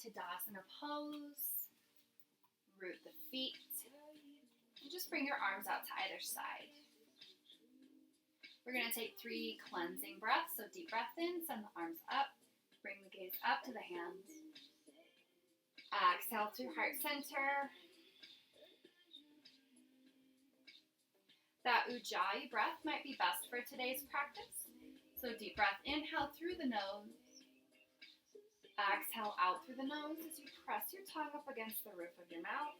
Tadasana pose. Root the feet. And just bring your arms out to either side. We're going to take 3 cleansing breaths. So deep breath in, send the arms up. Bring the gaze up to the hands. Exhale through heart center. That Ujjayi breath might be best for today's practice. So deep breath, inhale through the nose. Exhale out through the nose as you press your tongue up against the roof of your mouth.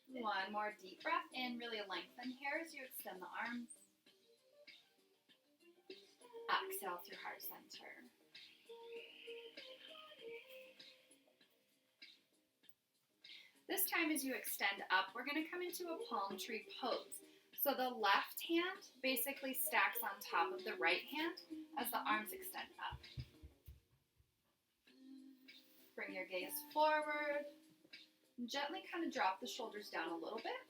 One more deep breath in, really lengthen here as you extend the arms. Exhale through heart center. This time as you extend up, we're going to come into a palm tree pose. So the left hand basically stacks on top of the right hand as the arms extend up. Bring your gaze forward. And gently kind of drop the shoulders down a little bit.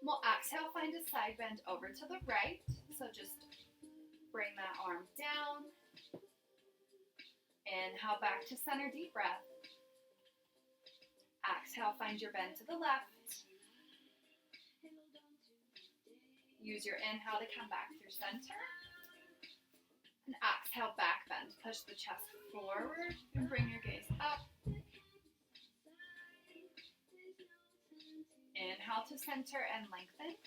We'll exhale, find a side bend over to the right. So just bring that arm down. Inhale back to center, deep breath. Exhale, find your bend to the left. Use your inhale to come back through center. And exhale, back bend. Push the chest forward and bring your gaze up. Inhale to center and lengthen.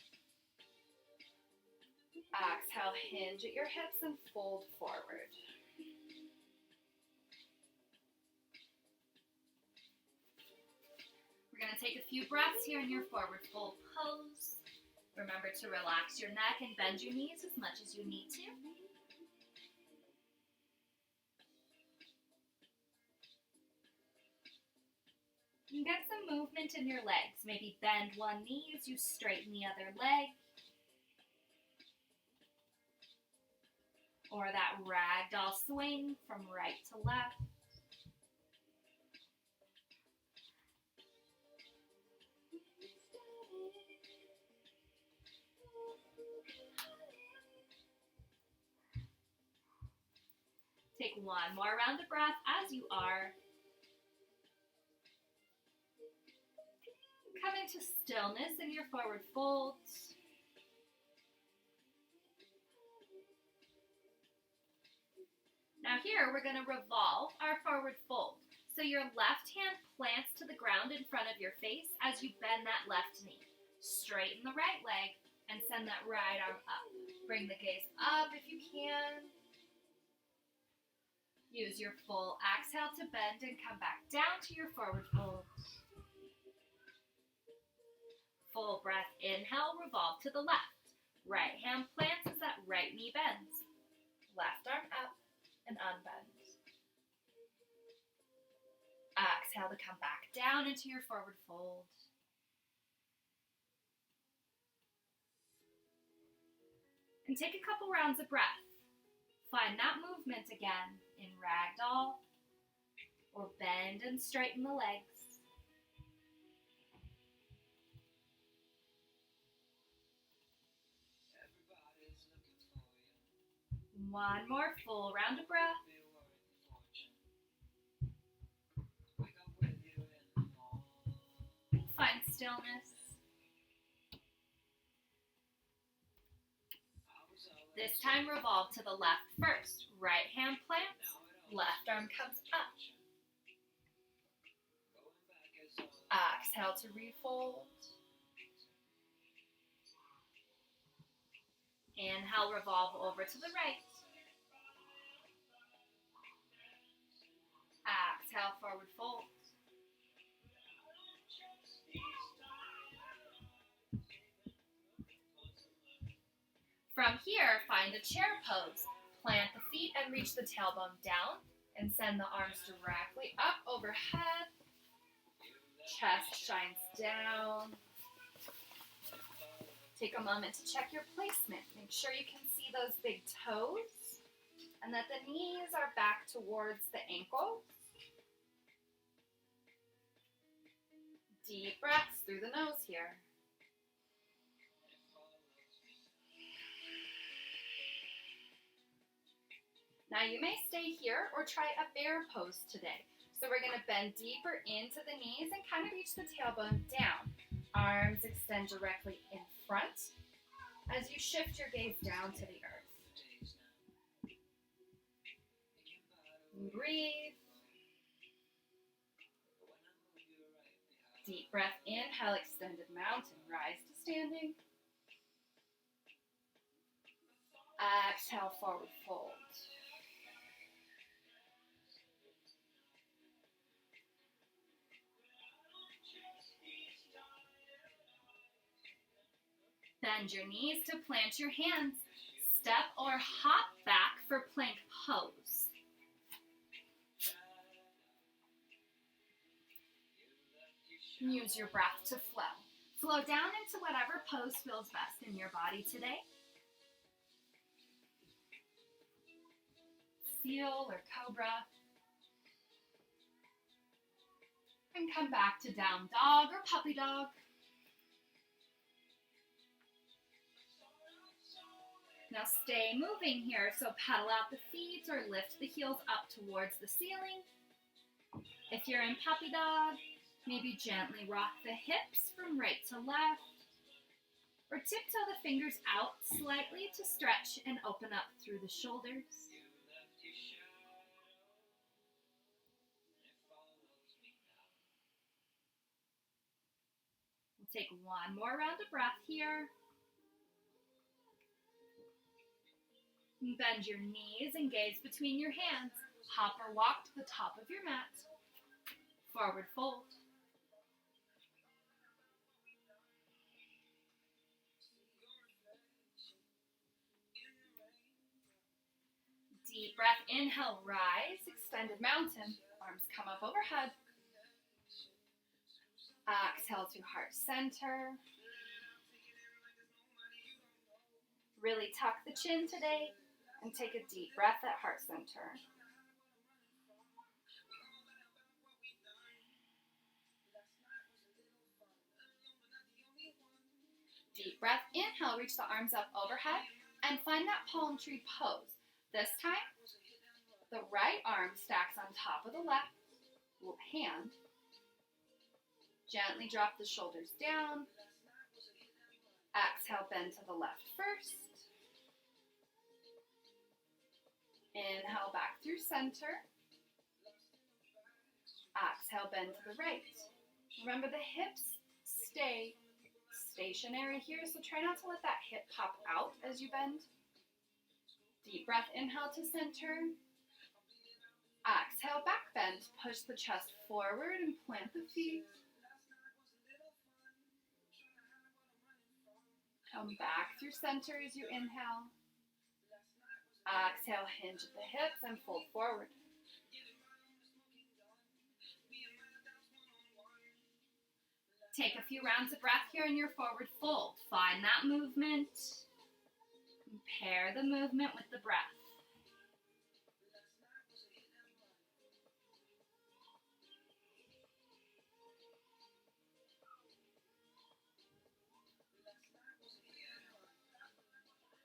Exhale, hinge at your hips and fold forward. We're going to take a few breaths here in your forward fold pose. Remember to relax your neck and bend your knees as much as you need to. You can get some movement in your legs. Maybe bend one knee as you straighten the other leg. Or that ragdoll swing from right to left. Take one more round of breath as you are. Come into stillness in your forward fold. Now here we're going to revolve our forward fold. So your left hand plants to the ground in front of your face as you bend that left knee. Straighten the right leg and send that right arm up. Bring the gaze up if you can. Use your full exhale to bend and come back down to your forward fold. Full breath, inhale, revolve to the left. Right hand plants as that right knee bends. Left arm up and unbend. Exhale to come back down into your forward fold. And take a couple rounds of breath. Find that movement again in ragdoll or bend and straighten the legs. One more full round of breath. Find stillness. This time revolve to the left first. Right hand plants, left arm comes up. Exhale to refold. Inhale, revolve over to the right. Exhale, forward fold. From here, find a chair pose. Plant the feet and reach the tailbone down and send the arms directly up overhead. Chest shines down. Take a moment to check your placement. Make sure you can see those big toes and that the knees are back towards the ankles. Deep breaths through the nose here. Now you may stay here or try a bear pose today. So we're going to bend deeper into the knees and kind of reach the tailbone down. Arms extend directly in front as you shift your gaze down to the earth. Breathe. Deep breath, inhale, extended mountain, rise to standing. Exhale, forward fold. Bend your knees to plant your hands. Step or hop back for plank pose. Use your breath to flow. Flow down into whatever pose feels best in your body today. Seal or cobra. And come back to down dog or puppy dog. Now stay moving here, so pedal out the feet or lift the heels up towards the ceiling. If you're in puppy dog, maybe gently rock the hips from right to left, or tiptoe the fingers out slightly to stretch and open up through the shoulders. We'll take one more round of breath here. Bend your knees and gaze between your hands. Hop or walk to the top of your mat. Forward fold. Deep breath, inhale, rise, extended mountain. Arms come up overhead. Exhale to heart center. Really tuck the chin today and take a deep breath at heart center. Deep breath, inhale, reach the arms up overhead and find that palm tree pose. This time, the right arm stacks on top of the left hand. Gently drop the shoulders down. Exhale, bend to the left first. Inhale, back through center. Exhale, bend to the right. Remember, the hips stay stationary here, so try not to let that hip pop out as you bend. Deep breath, inhale to center. Exhale, back bend. Push the chest forward and plant the feet. Come back through center as you inhale. Exhale, hinge at the hips and fold forward. Take a few rounds of breath here in your forward fold. Find that movement. Pair the movement with the breath.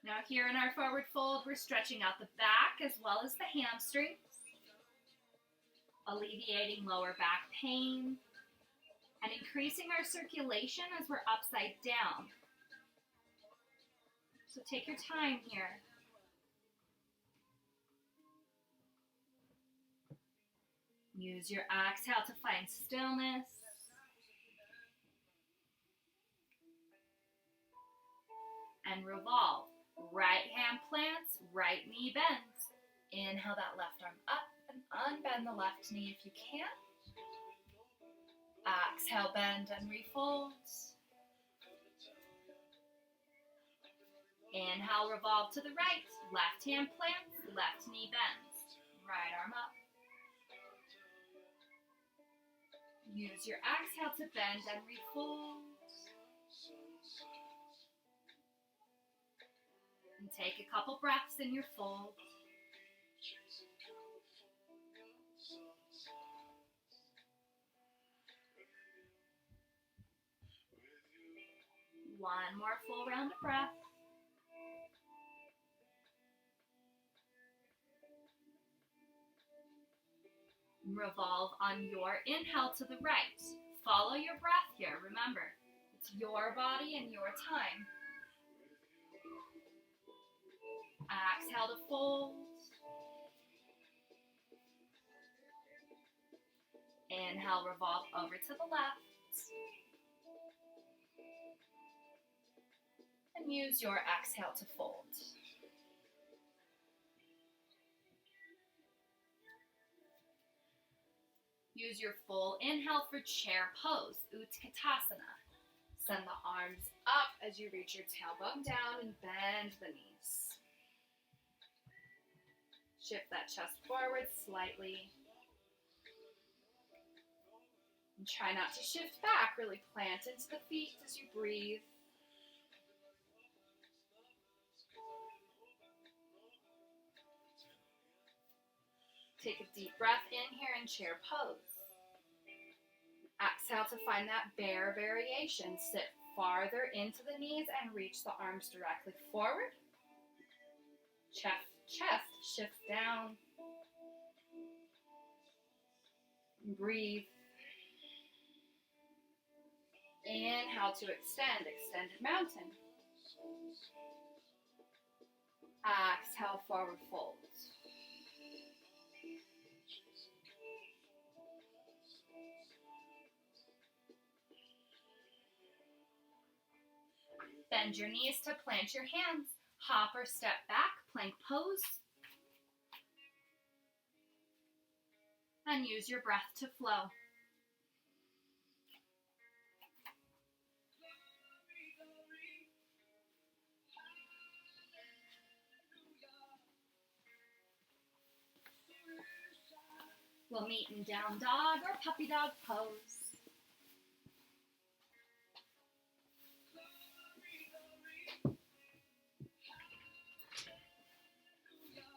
Now here in our forward fold, we're stretching out the back as well as the hamstrings, alleviating lower back pain, and increasing our circulation as we're upside down. So take your time here. Use your exhale to find stillness. And revolve. Right hand plants, right knee bends. Inhale that left arm up and unbend the left knee if you can. Exhale, bend and refold. Inhale, revolve to the right. Left hand plants, left knee bends. Right arm up. Use your exhale to bend and refold. And take a couple breaths in your fold. One more full round of breath. Revolve on your inhale to the right. Follow your breath here. Remember, it's your body and your time. Exhale to fold. Inhale, revolve over to the left. And use your exhale to fold. Use your full inhale for chair pose, Utkatasana. Send the arms up as you reach your tailbone down and bend the knees. Shift that chest forward slightly. And try not to shift back, really plant into the feet as you breathe. Take a deep breath in here in chair pose. Exhale to find that bear variation. Sit farther into the knees and reach the arms directly forward. Chest shifts down. Breathe. Inhale to extend, extended mountain. Exhale, forward fold. Bend your knees to plant your hands. Hop or step back, plank pose. And use your breath to flow. We'll meet in down dog or puppy dog pose.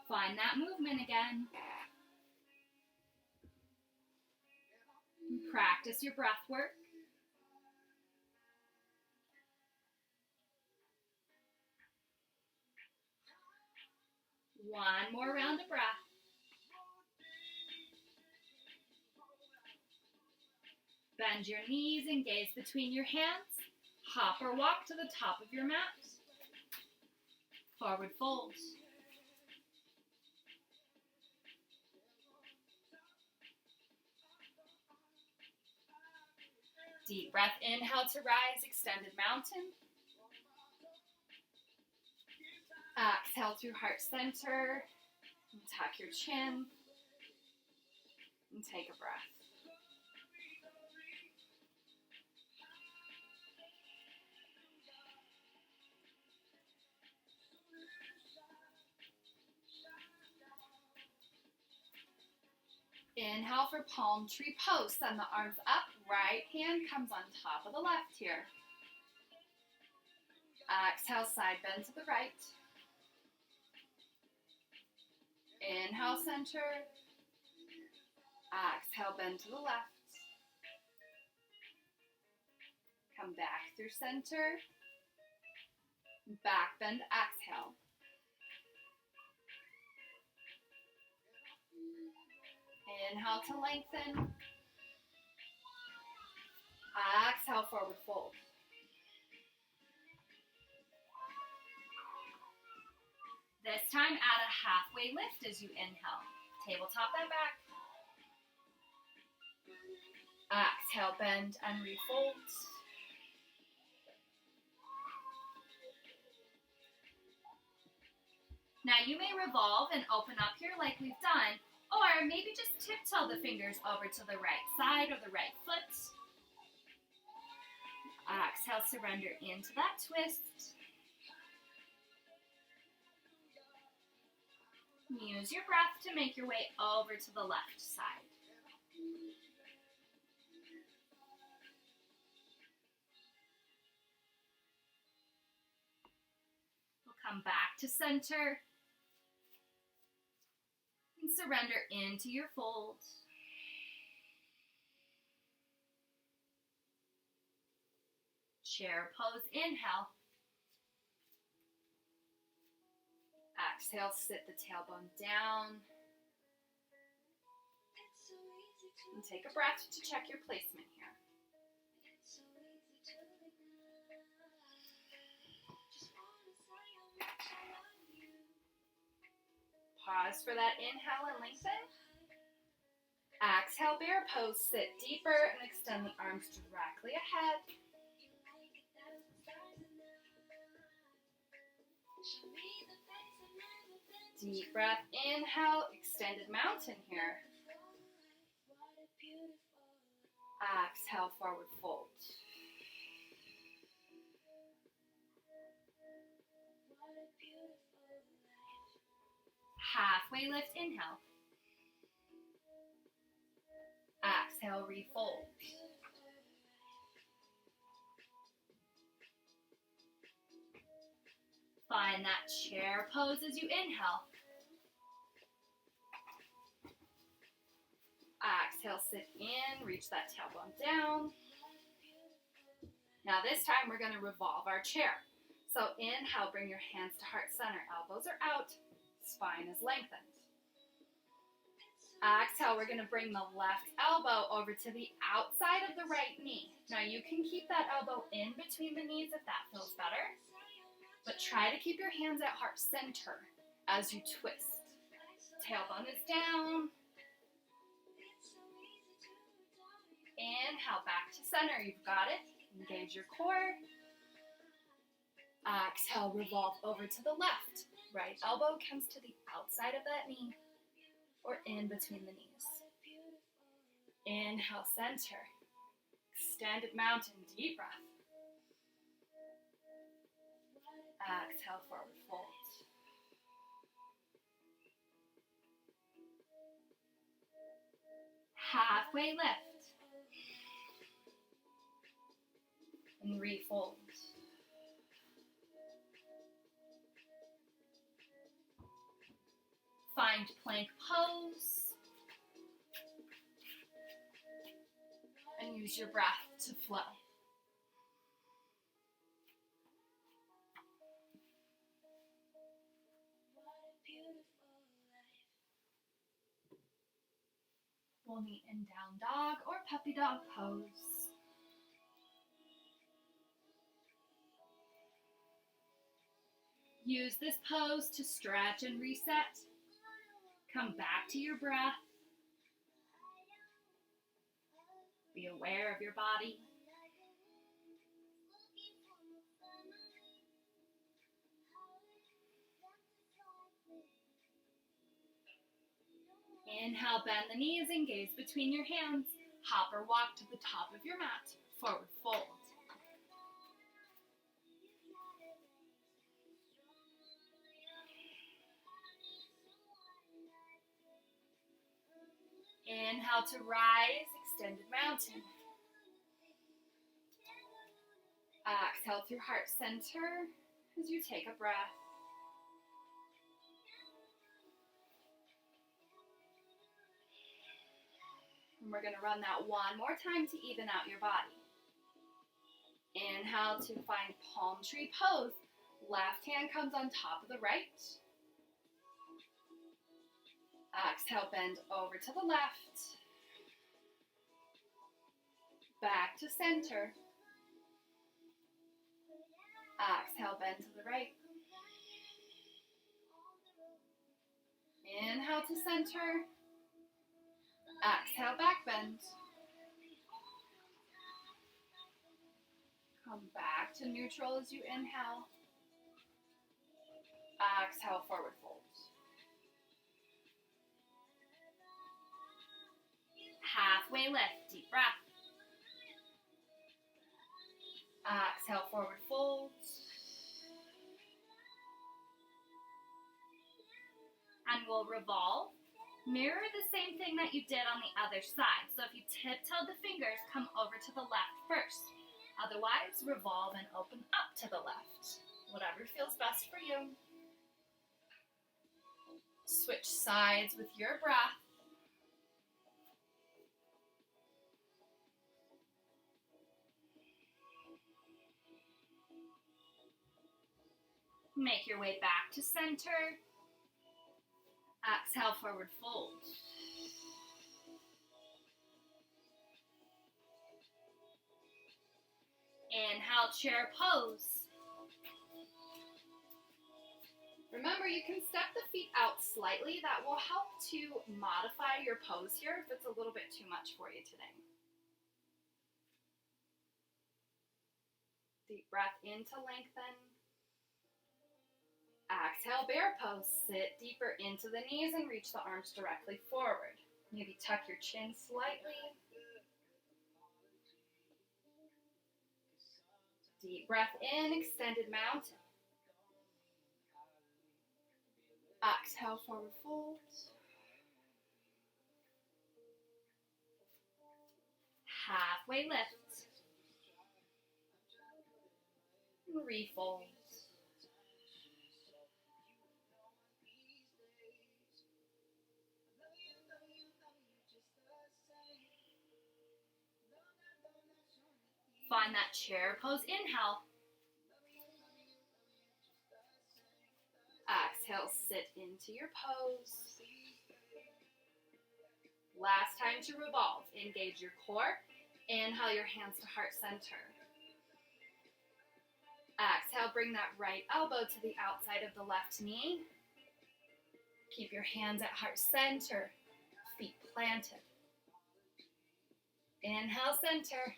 Find that movement again. Practice your breath work. One more round of breath. Bend your knees and gaze between your hands. Hop or walk to the top of your mat. Forward fold. Deep breath, inhale to rise, extended mountain. Exhale through heart center. Tuck your chin. And take a breath. Inhale for palm tree pose. Send the arms up. Right hand comes on top of the left here. Exhale, side bend to the right. Inhale, center. Exhale, bend to the left. Come back through center. Back bend, exhale. Inhale to lengthen. Exhale, forward fold. This time, add a halfway lift as you inhale. Tabletop that back. Exhale, bend and refold. Now you may revolve and open up here like we've done, or maybe just tiptoe the fingers over to the right side or the right foot. Exhale, surrender into that twist. Use your breath to make your way over to the left side. We'll come back to center. And surrender into your fold. Chair pose, inhale. Exhale, sit the tailbone down. And take a breath to check your placement here. Pause for that inhale and lengthen. Exhale, bear pose. Sit deeper and extend the arms directly ahead. Deep breath, inhale, extended mountain here. Exhale, forward fold. Halfway lift, inhale. Exhale, refold. Find that chair pose as you inhale. Exhale, sit in, reach that tailbone down. Now this time we're going to revolve our chair. So inhale, bring your hands to heart center. Elbows are out, spine is lengthened. Exhale, we're going to bring the left elbow over to the outside of the right knee. Now you can keep that elbow in between the knees if that feels better. But try to keep your hands at heart center as you twist. Tailbone is down. Inhale, back to center. You've got it. Engage your core. Exhale, revolve over to the left. Right elbow comes to the outside of that knee or in between the knees. Inhale, center. Extended mountain, deep breath. Exhale, forward fold. Halfway lift. And refold. Find plank pose. And use your breath to flow. We'll meet in down dog or puppy dog pose. Use this pose to stretch and reset. Come back to your breath. Be aware of your body. Inhale, bend the knees and gaze between your hands. Hop or walk to the top of your mat. Forward fold. Inhale to rise, extended mountain. Exhale through heart center as you take a breath. And we're going to run that one more time to even out your body. Inhale to find palm tree pose. Left hand comes on top of the right. Exhale, bend over to the left. Back to center. Exhale, bend to the right. Inhale to center. Exhale, back bend. Come back to neutral as you inhale. Exhale, forward fold. Halfway lift, deep breath. Exhale, forward fold. And we'll revolve. Mirror the same thing that you did on the other side. So if you tiptoed the fingers, come over to the left first. Otherwise, revolve and open up to the left. Whatever feels best for you. Switch sides with your breath. Make your way back to center. Exhale, forward fold. Inhale, chair pose. Remember, you can step the feet out slightly. That will help to modify your pose here if it's a little bit too much for you today. Deep breath in to lengthen. Exhale, bear pose. Sit deeper into the knees and reach the arms directly forward. Maybe tuck your chin slightly. Deep breath in, extended mountain. Exhale, forward fold. Halfway lift. Refold. Find that chair pose. Inhale. Exhale, sit into your pose. Last time to revolve. Engage your core. Inhale your hands to heart center. Exhale, bring that right elbow to the outside of the left knee. Keep your hands at heart center, feet planted. Inhale, center.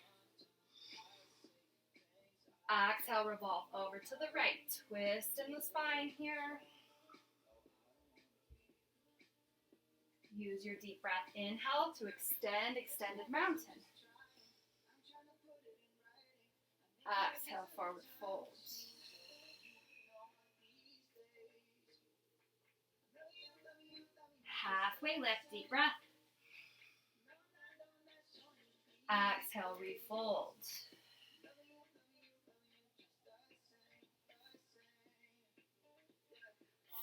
Exhale, revolve over to the right. Twist in the spine here. Use your deep breath. Inhale to extend, extended mountain. Exhale, forward fold. Halfway lift. Deep breath. Exhale, refold.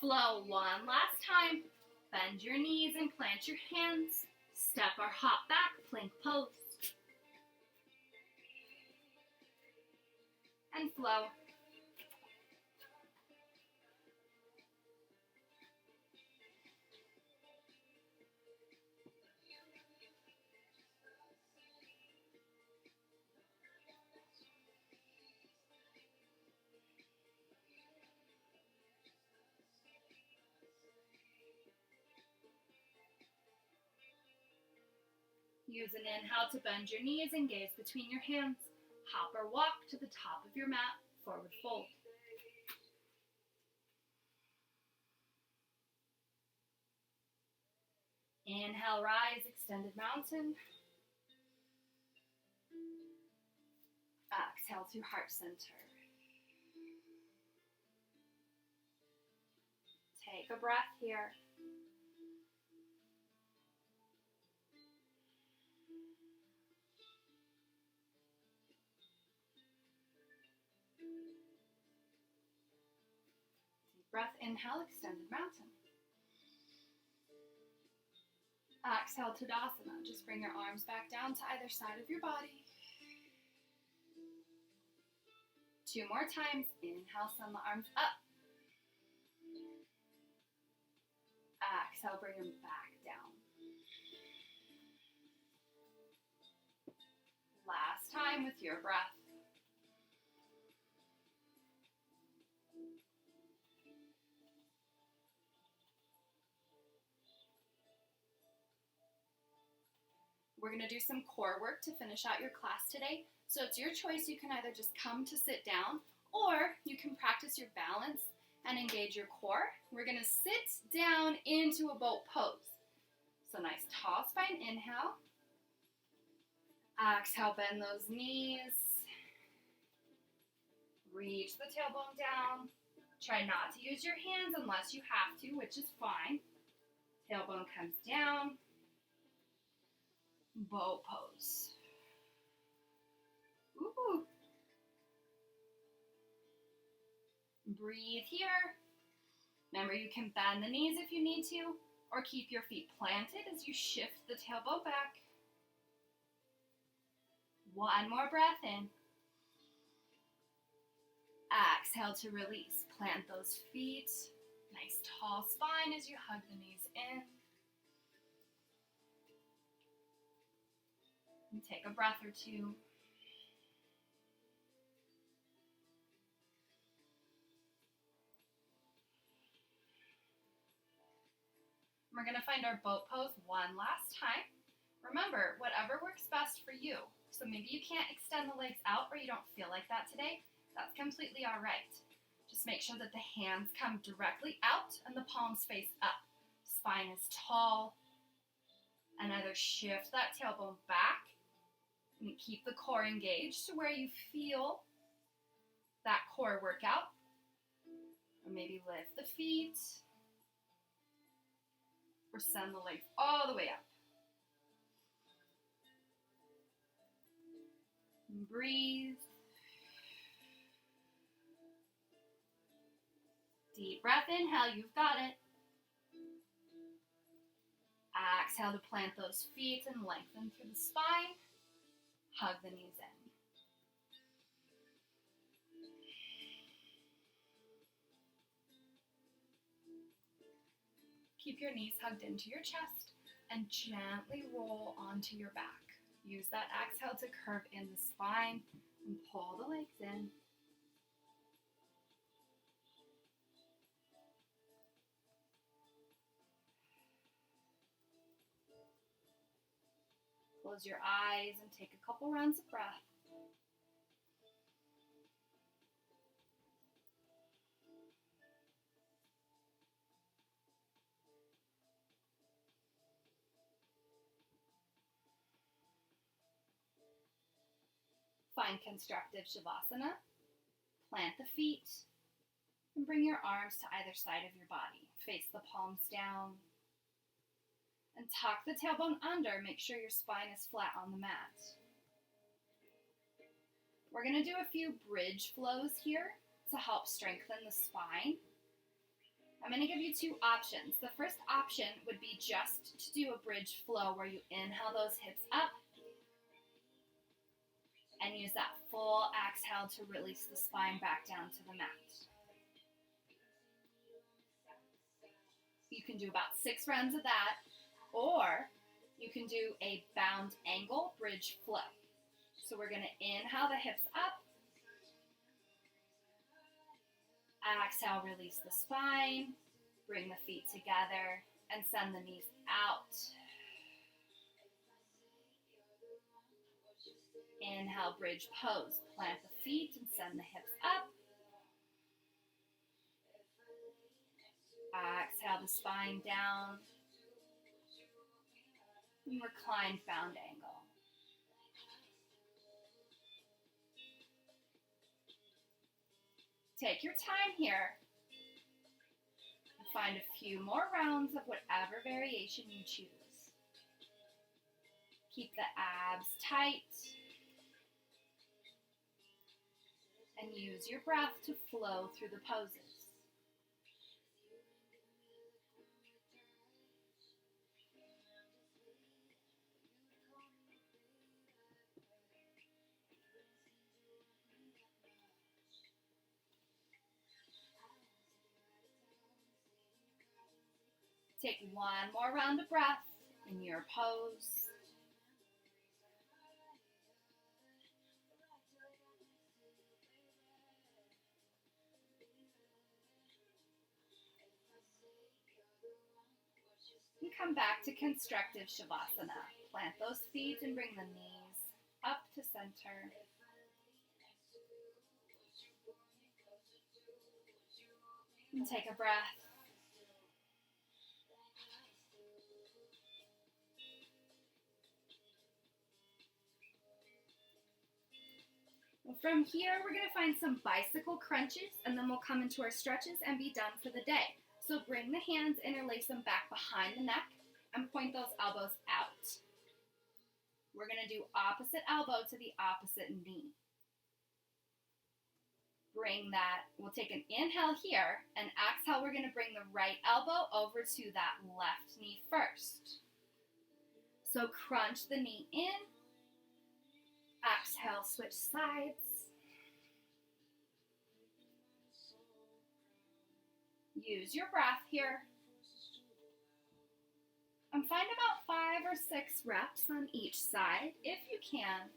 Flow one last time. Bend your knees and plant your hands. Step or hop back, plank pose. And flow. Use an inhale to bend your knees and gaze between your hands. Hop or walk to the top of your mat, forward fold. Inhale, rise, extended mountain. Exhale to heart center. Take a breath here. Breath, inhale, extended mountain. Exhale, Tadasana. Just bring your arms back down to either side of your body. 2 more times. Inhale, send the arms up. Exhale, bring them back down. Last time with your breath. We're going to do some core work to finish out your class today. So it's your choice. You can either just come to sit down, or you can practice your balance and engage your core. We're going to sit down into a boat pose. So nice tall spine, inhale. Exhale, bend those knees. Reach the tailbone down. Try not to use your hands unless you have to, which is fine. Tailbone comes down. Boat pose. Ooh. Breathe here. Remember, you can bend the knees if you need to, or keep your feet planted as you shift the tailbone back. 1 more breath in. Exhale to release. Plant those feet. Nice tall spine as you hug the knees in. And take a breath or two. We're going to find our boat pose one last time. Remember, whatever works best for you. So maybe you can't extend the legs out or you don't feel like that today. That's completely all right. Just make sure that the hands come directly out and the palms face up. Spine is tall. And either shift that tailbone back and keep the core engaged to where you feel that core workout. Or maybe lift the feet. Or send the legs all the way up. And breathe. Deep breath, inhale, you've got it. Exhale to plant those feet and lengthen through the spine. Hug the knees in. Keep your knees hugged into your chest and gently roll onto your back. Use that exhale to curve in the spine and pull the legs in. Close your eyes and take a couple rounds of breath. Find Constructive Shavasana. Plant the feet and bring your arms to either side of your body. Face the palms down. And tuck the tailbone under. Make sure your spine is flat on the mat. We're going to do a few bridge flows here to help strengthen the spine. I'm going to give you two options. The first option would be just to do a bridge flow where you inhale those hips up and use that full exhale to release the spine back down to the mat. You can do about 6 rounds of that. Or you can do a bound angle bridge flow. So we're going to inhale the hips up. Exhale, release the spine. Bring the feet together and send the knees out. Inhale, bridge pose. Plant the feet and send the hips up. Exhale the spine down. And reclined bound angle. Take your time here. And find a few more rounds of whatever variation you choose. Keep the abs tight. And use your breath to flow through the poses. Take one more round of breath in your pose. And come back to Constructive Shavasana. Plant those feet and bring the knees up to center. And take a breath. From here, we're going to find some bicycle crunches, and then we'll come into our stretches and be done for the day. So bring the hands, interlace them back behind the neck, and point those elbows out. We're going to do opposite elbow to the opposite knee. Bring that, we'll take an inhale here, and exhale, we're going to bring the right elbow over to that left knee first. So crunch the knee in. Exhale, switch sides. Use your breath here. And find about 5 or 6 reps on each side, if you can.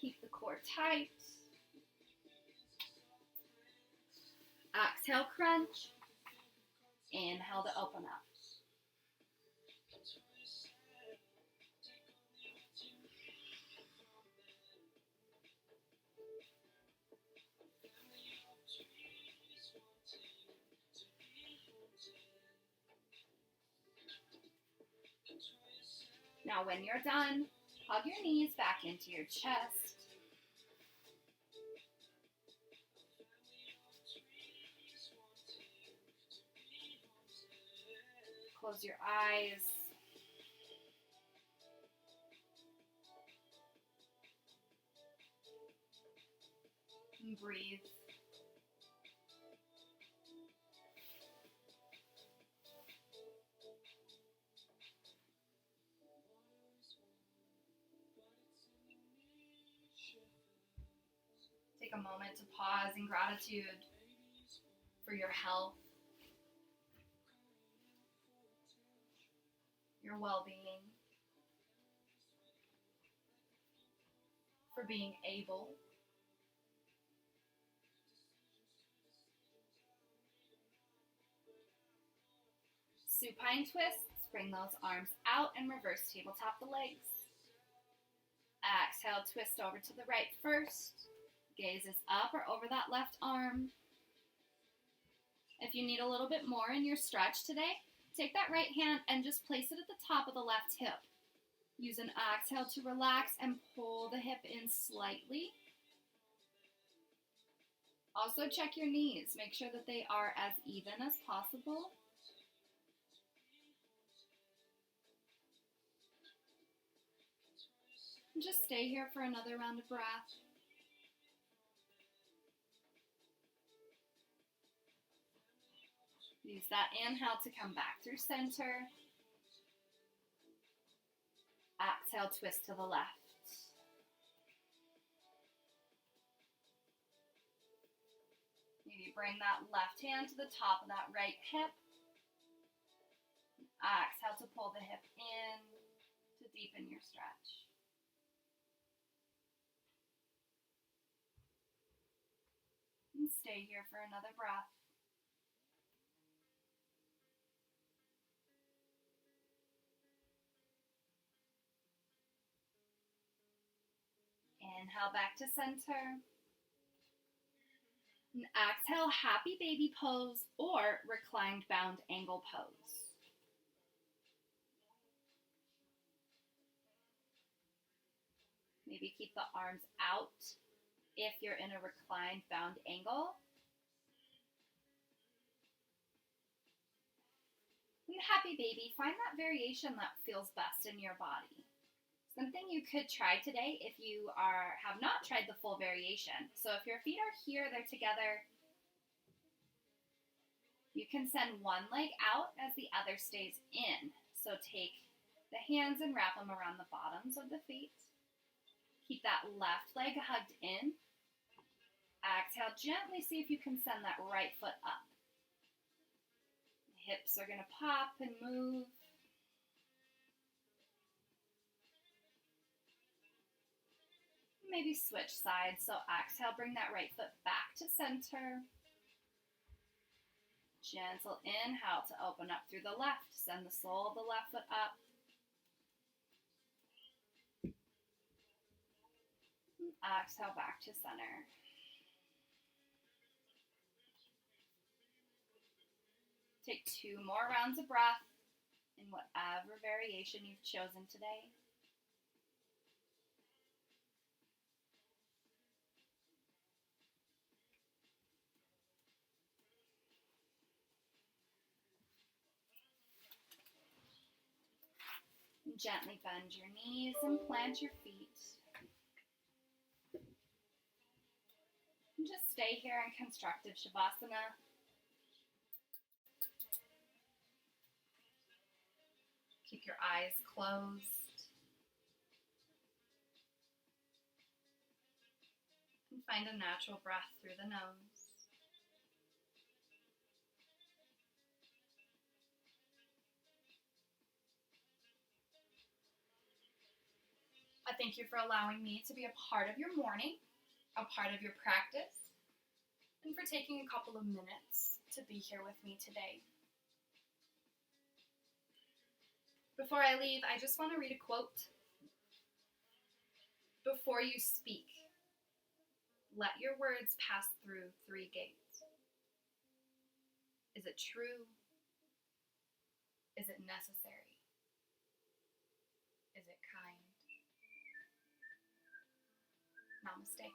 Keep the core tight. Exhale, crunch. Inhale. exhale to open up. Now when you're done, hug your knees back into your chest. Close your eyes. And breathe. Take a moment to pause in gratitude for your health, your well-being, for being able. Supine twists. Bring those arms out and reverse tabletop the legs. Exhale, twist over to the right first. Gaze is up or over that left arm. If you need a little bit more in your stretch today, take that right hand and just place it at the top of the left hip. Use an exhale to relax and pull the hip in slightly. Also check your knees. Make sure that they are as even as possible. And just stay here for another round of breath. Use that inhale to come back through center. Exhale, twist to the left. Maybe bring that left hand to the top of that right hip. Exhale to pull the hip in to deepen your stretch. And stay here for another breath. Inhale back to center. And exhale, happy baby pose or reclined bound angle pose. Maybe keep the arms out if you're in a reclined bound angle. And happy baby, find that variation that feels best in your body. Something you could try today if you have not tried the full variation. So if your feet are here, they're together, you can send one leg out as the other stays in. So take the hands and wrap them around the bottoms of the feet. Keep that left leg hugged in. Exhale, gently see if you can send that right foot up. The hips are going to pop and move. Maybe switch sides. So exhale, bring that right foot back to center. Gentle inhale to open up through the left. Send the sole of the left foot up. Exhale back to center. Take 2 more rounds of breath in whatever variation you've chosen today. Gently bend your knees and plant your feet. And just stay here in Constructive Shavasana. Keep your eyes closed. And find a natural breath through the nose. I thank you for allowing me to be a part of your morning, a part of your practice, and for taking a couple of minutes to be here with me today. Before I leave, I just want to read a quote. Before you speak, let your words pass through 3 gates. Is it true? Is it necessary? Is it kind? Namaste.